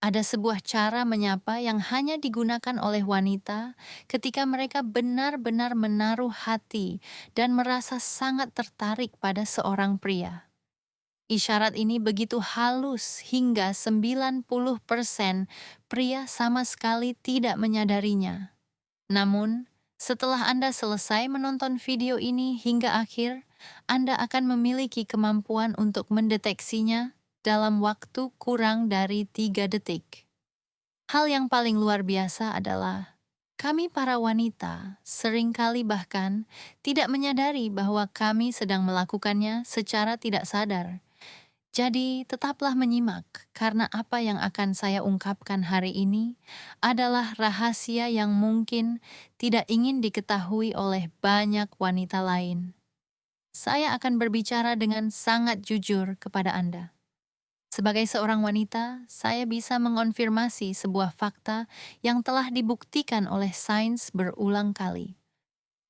Ada sebuah cara menyapa yang hanya digunakan oleh wanita ketika mereka benar-benar menaruh hati dan merasa sangat tertarik pada seorang pria. Isyarat ini begitu halus hingga 90% pria sama sekali tidak menyadarinya. Namun, setelah Anda selesai menonton video ini hingga akhir, Anda akan memiliki kemampuan untuk mendeteksinya dalam waktu kurang dari 3 detik. Hal yang paling luar biasa adalah kami para wanita seringkali bahkan tidak menyadari bahwa kami sedang melakukannya secara tidak sadar. Jadi, tetaplah menyimak karena apa yang akan saya ungkapkan hari ini adalah rahasia yang mungkin tidak ingin diketahui oleh banyak wanita lain. Saya akan berbicara dengan sangat jujur kepada Anda. Sebagai seorang wanita, saya bisa mengonfirmasi sebuah fakta yang telah dibuktikan oleh sains berulang kali.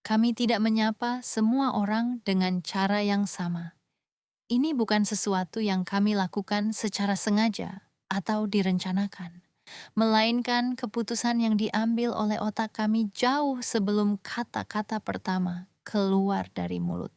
Kami tidak menyapa semua orang dengan cara yang sama. Ini bukan sesuatu yang kami lakukan secara sengaja atau direncanakan, melainkan keputusan yang diambil oleh otak kami jauh sebelum kata-kata pertama keluar dari mulut.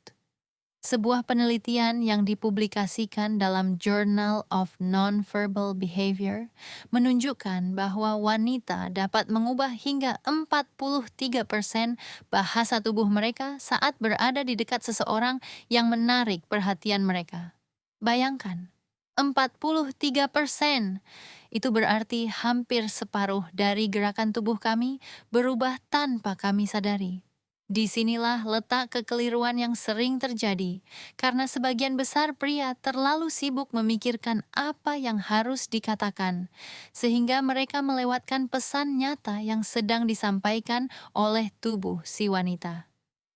Sebuah penelitian yang dipublikasikan dalam Journal of Nonverbal Behavior menunjukkan bahwa wanita dapat mengubah hingga 43% bahasa tubuh mereka saat berada di dekat seseorang yang menarik perhatian mereka. Bayangkan, 43%. Itu berarti hampir separuh dari gerakan tubuh kami berubah tanpa kami sadari. Disinilah letak kekeliruan yang sering terjadi, karena sebagian besar pria terlalu sibuk memikirkan apa yang harus dikatakan, sehingga mereka melewatkan pesan nyata yang sedang disampaikan oleh tubuh si wanita.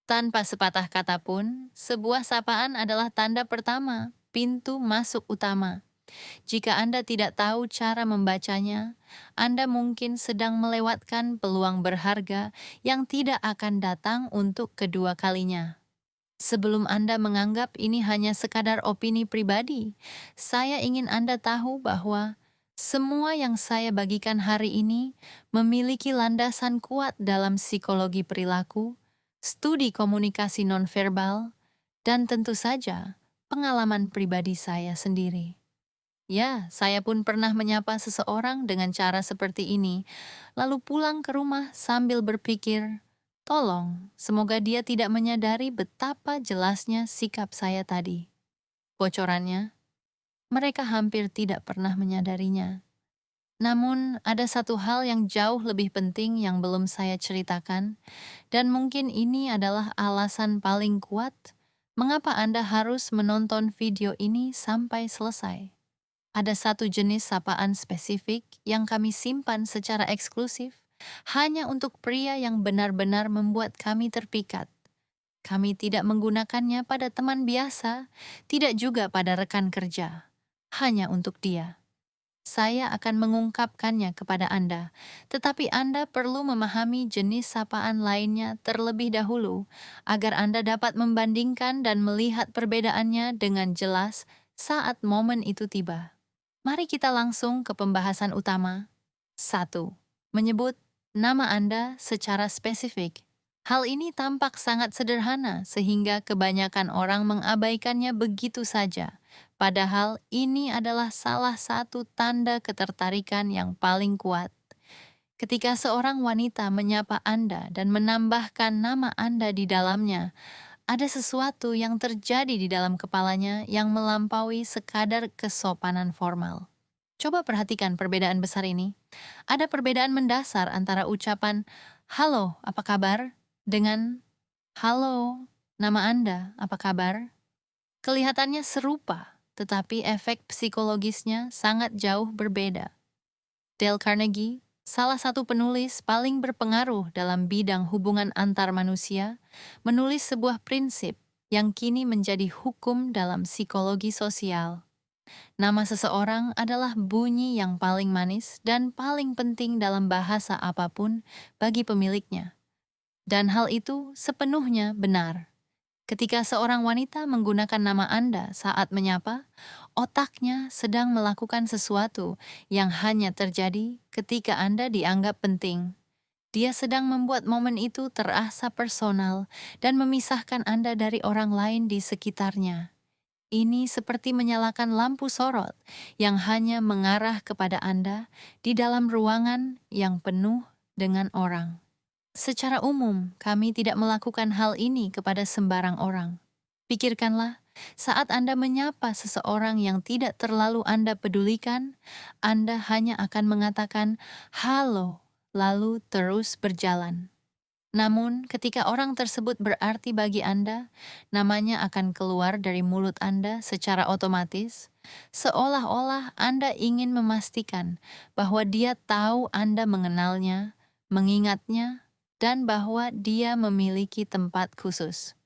Tanpa sepatah kata pun, sebuah sapaan adalah tanda pertama, pintu masuk utama. Jika Anda tidak tahu cara membacanya, Anda mungkin sedang melewatkan peluang berharga yang tidak akan datang untuk kedua kalinya. Sebelum Anda menganggap ini hanya sekadar opini pribadi, saya ingin Anda tahu bahwa semua yang saya bagikan hari ini memiliki landasan kuat dalam psikologi perilaku, studi komunikasi nonverbal, dan tentu saja pengalaman pribadi saya sendiri. Ya, saya pun pernah menyapa seseorang dengan cara seperti ini, lalu pulang ke rumah sambil berpikir, tolong, semoga dia tidak menyadari betapa jelasnya sikap saya tadi. Bocorannya, mereka hampir tidak pernah menyadarinya. Namun, ada satu hal yang jauh lebih penting yang belum saya ceritakan, dan mungkin ini adalah alasan paling kuat mengapa Anda harus menonton video ini sampai selesai. Ada satu jenis sapaan spesifik yang kami simpan secara eksklusif hanya untuk pria yang benar-benar membuat kami terpikat. Kami tidak menggunakannya pada teman biasa, tidak juga pada rekan kerja. Hanya untuk dia. Saya akan mengungkapkannya kepada Anda, tetapi Anda perlu memahami jenis sapaan lainnya terlebih dahulu agar Anda dapat membandingkan dan melihat perbedaannya dengan jelas saat momen itu tiba. Mari kita langsung ke pembahasan utama. 1. Menyebut nama Anda secara spesifik. Hal ini tampak sangat sederhana sehingga kebanyakan orang mengabaikannya begitu saja. Padahal ini adalah salah satu tanda ketertarikan yang paling kuat. Ketika seorang wanita menyapa Anda dan menambahkan nama Anda di dalamnya, ada sesuatu yang terjadi di dalam kepalanya yang melampaui sekadar kesopanan formal. Coba perhatikan perbedaan besar ini. Ada perbedaan mendasar antara ucapan, "Halo, apa kabar?" dengan "Halo, nama Anda, apa kabar?" Kelihatannya serupa, tetapi efek psikologisnya sangat jauh berbeda. Dale Carnegie, salah satu penulis paling berpengaruh dalam bidang hubungan antar manusia, menulis sebuah prinsip yang kini menjadi hukum dalam psikologi sosial. Nama seseorang adalah bunyi yang paling manis dan paling penting dalam bahasa apapun bagi pemiliknya. Dan hal itu sepenuhnya benar. Ketika seorang wanita menggunakan nama Anda saat menyapa, Otaknya sedang melakukan sesuatu yang hanya terjadi ketika Anda dianggap penting. Dia sedang membuat momen itu terasa personal dan memisahkan Anda dari orang lain di sekitarnya. Ini seperti menyalakan lampu sorot yang hanya mengarah kepada Anda di dalam ruangan yang penuh dengan orang. Secara umum, kami tidak melakukan hal ini kepada sembarang orang. Pikirkanlah, saat Anda menyapa seseorang yang tidak terlalu Anda pedulikan, Anda hanya akan mengatakan "halo", lalu terus berjalan. Namun, ketika orang tersebut berarti bagi Anda, namanya akan keluar dari mulut Anda secara otomatis, seolah-olah Anda ingin memastikan bahwa dia tahu Anda mengenalnya, mengingatnya, dan bahwa dia memiliki tempat khusus.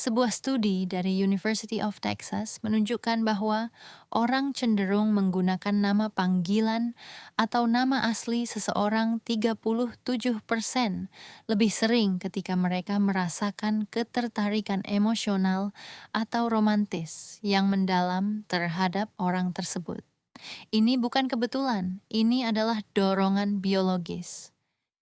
Sebuah studi dari University of Texas menunjukkan bahwa orang cenderung menggunakan nama panggilan atau nama asli seseorang 37% lebih sering ketika mereka merasakan ketertarikan emosional atau romantis yang mendalam terhadap orang tersebut. Ini bukan kebetulan, ini adalah dorongan biologis.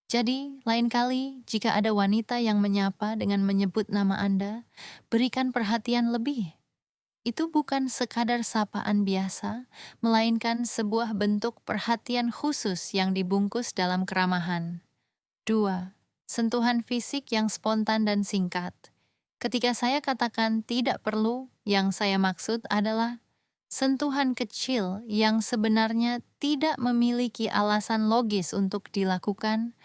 Jadi, lain kali jika ada wanita yang menyapa dengan menyebut nama Anda, berikan perhatian lebih. Itu bukan sekadar sapaan biasa, melainkan sebuah bentuk perhatian khusus yang dibungkus dalam keramahan. 2. Sentuhan fisik yang spontan dan singkat. Ketika saya katakan tidak perlu, yang saya maksud adalah sentuhan kecil yang sebenarnya tidak memiliki alasan logis untuk dilakukan,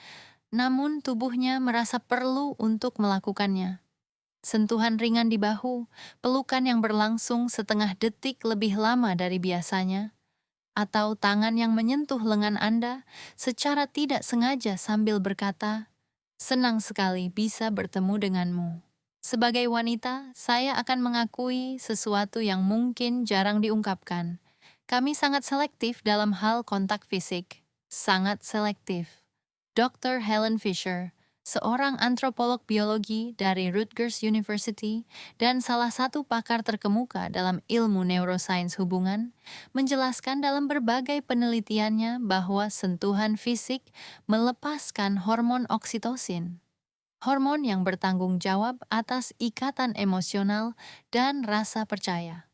namun tubuhnya merasa perlu untuk melakukannya. Sentuhan ringan di bahu, pelukan yang berlangsung setengah detik lebih lama dari biasanya, atau tangan yang menyentuh lengan Anda secara tidak sengaja sambil berkata, "Senang sekali bisa bertemu denganmu." Sebagai wanita, saya akan mengakui sesuatu yang mungkin jarang diungkapkan. Kami sangat selektif dalam hal kontak fisik. Sangat selektif. Dr. Helen Fisher, seorang antropolog biologi dari Rutgers University dan salah satu pakar terkemuka dalam ilmu neuroscience hubungan, menjelaskan dalam berbagai penelitiannya bahwa sentuhan fisik melepaskan hormon oksitosin, hormon yang bertanggung jawab atas ikatan emosional dan rasa percaya.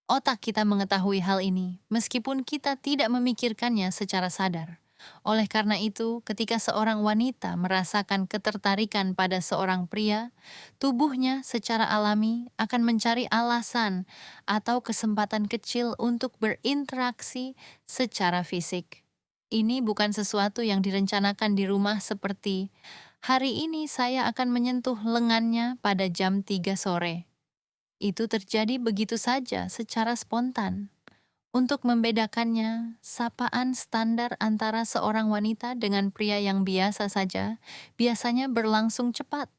Otak kita mengetahui hal ini, meskipun kita tidak memikirkannya secara sadar. Oleh karena itu, ketika seorang wanita merasakan ketertarikan pada seorang pria, tubuhnya secara alami akan mencari alasan atau kesempatan kecil untuk berinteraksi secara fisik. Ini bukan sesuatu yang direncanakan di rumah seperti, "Hari ini saya akan menyentuh lengannya pada jam 3 sore." Itu terjadi begitu saja secara spontan. Untuk membedakannya, sapaan standar antara seorang wanita dengan pria yang biasa saja biasanya berlangsung cepat,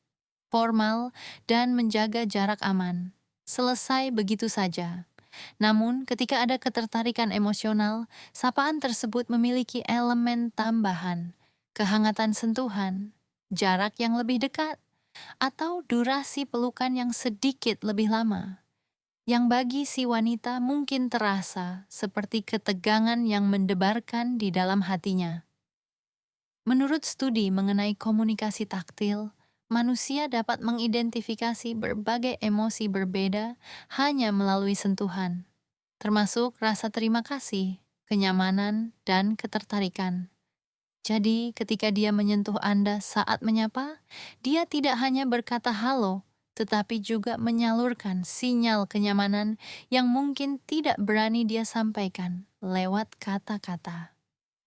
formal, dan menjaga jarak aman. Selesai begitu saja. Namun, ketika ada ketertarikan emosional, sapaan tersebut memiliki elemen tambahan, kehangatan sentuhan, jarak yang lebih dekat, atau durasi pelukan yang sedikit lebih lama, yang bagi si wanita mungkin terasa seperti ketegangan yang mendebarkan di dalam hatinya. Menurut studi mengenai komunikasi taktil, manusia dapat mengidentifikasi berbagai emosi berbeda hanya melalui sentuhan, termasuk rasa terima kasih, kenyamanan, dan ketertarikan. Jadi, ketika dia menyentuh Anda saat menyapa, dia tidak hanya berkata halo, tetapi juga menyalurkan sinyal kenyamanan yang mungkin tidak berani dia sampaikan lewat kata-kata.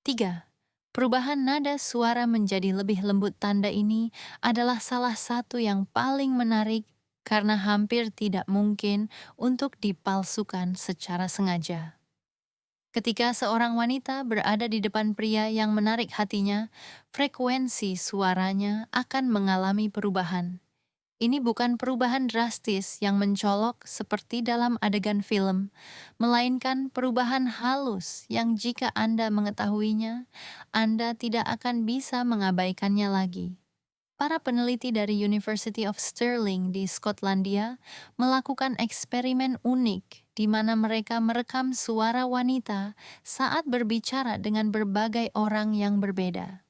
3. Perubahan nada suara menjadi lebih lembut. Tanda ini adalah salah satu yang paling menarik karena hampir tidak mungkin untuk dipalsukan secara sengaja. Ketika seorang wanita berada di depan pria yang menarik hatinya, frekuensi suaranya akan mengalami perubahan. Ini bukan perubahan drastis yang mencolok seperti dalam adegan film, melainkan perubahan halus yang jika Anda mengetahuinya, Anda tidak akan bisa mengabaikannya lagi. Para peneliti dari University of Stirling di Skotlandia melakukan eksperimen unik di mana mereka merekam suara wanita saat berbicara dengan berbagai orang yang berbeda.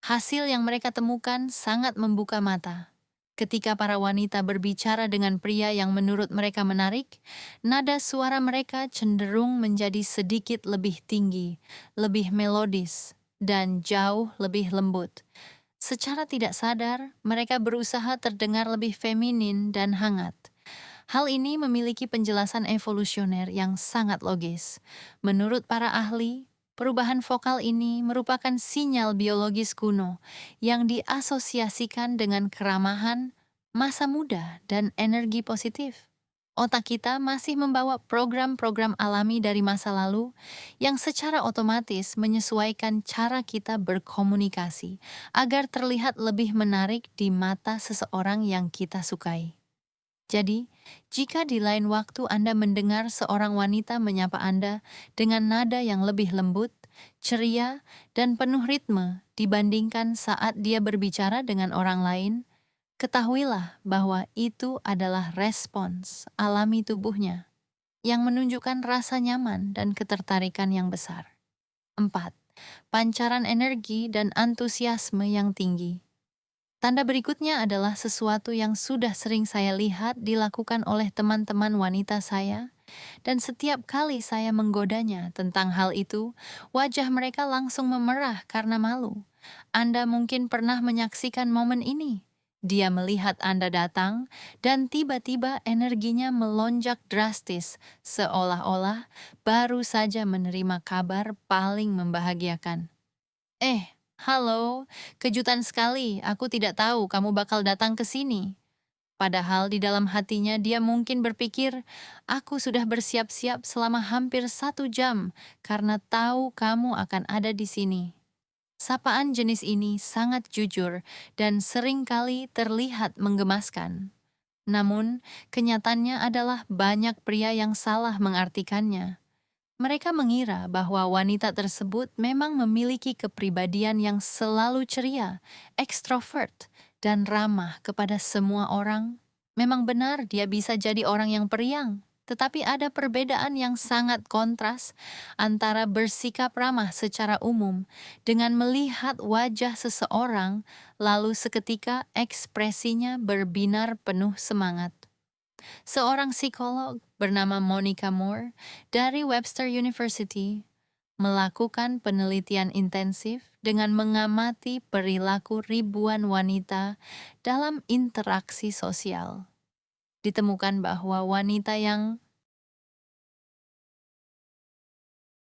Hasil yang mereka temukan sangat membuka mata. Ketika para wanita berbicara dengan pria yang menurut mereka menarik, nada suara mereka cenderung menjadi sedikit lebih tinggi, lebih melodis, dan jauh lebih lembut. Secara tidak sadar, mereka berusaha terdengar lebih feminin dan hangat. Hal ini memiliki penjelasan evolusioner yang sangat logis. Menurut para ahli, perubahan vokal ini merupakan sinyal biologis kuno yang diasosiasikan dengan keramahan, masa muda, dan energi positif. Otak kita masih membawa program-program alami dari masa lalu yang secara otomatis menyesuaikan cara kita berkomunikasi agar terlihat lebih menarik di mata seseorang yang kita sukai. Jadi, jika di lain waktu Anda mendengar seorang wanita menyapa Anda dengan nada yang lebih lembut, ceria, dan penuh ritme dibandingkan saat dia berbicara dengan orang lain, ketahuilah bahwa itu adalah respons alami tubuhnya yang menunjukkan rasa nyaman dan ketertarikan yang besar. 4. Pancaran energi dan antusiasme yang tinggi. Tanda berikutnya adalah sesuatu yang sudah sering saya lihat dilakukan oleh teman-teman wanita saya, dan setiap kali saya menggodanya tentang hal itu, wajah mereka langsung memerah karena malu. Anda mungkin pernah menyaksikan momen ini. Dia melihat Anda datang, dan tiba-tiba energinya melonjak drastis, seolah-olah baru saja menerima kabar paling membahagiakan. Halo, kejutan sekali. Aku tidak tahu kamu bakal datang ke sini. Padahal di dalam hatinya dia mungkin berpikir, aku sudah bersiap-siap selama hampir 1 jam karena tahu kamu akan ada di sini. Sapaan jenis ini sangat jujur dan seringkali terlihat menggemaskan. Namun, kenyataannya adalah banyak pria yang salah mengartikannya. Mereka mengira bahwa wanita tersebut memang memiliki kepribadian yang selalu ceria, ekstrovert, dan ramah kepada semua orang. Memang benar dia bisa jadi orang yang periang, tetapi ada perbedaan yang sangat kontras antara bersikap ramah secara umum dengan melihat wajah seseorang lalu seketika ekspresinya berbinar penuh semangat. Seorang psikolog bernama Monica Moore dari Webster University melakukan penelitian intensif dengan mengamati perilaku ribuan wanita dalam interaksi sosial. Ditemukan bahwa wanita yang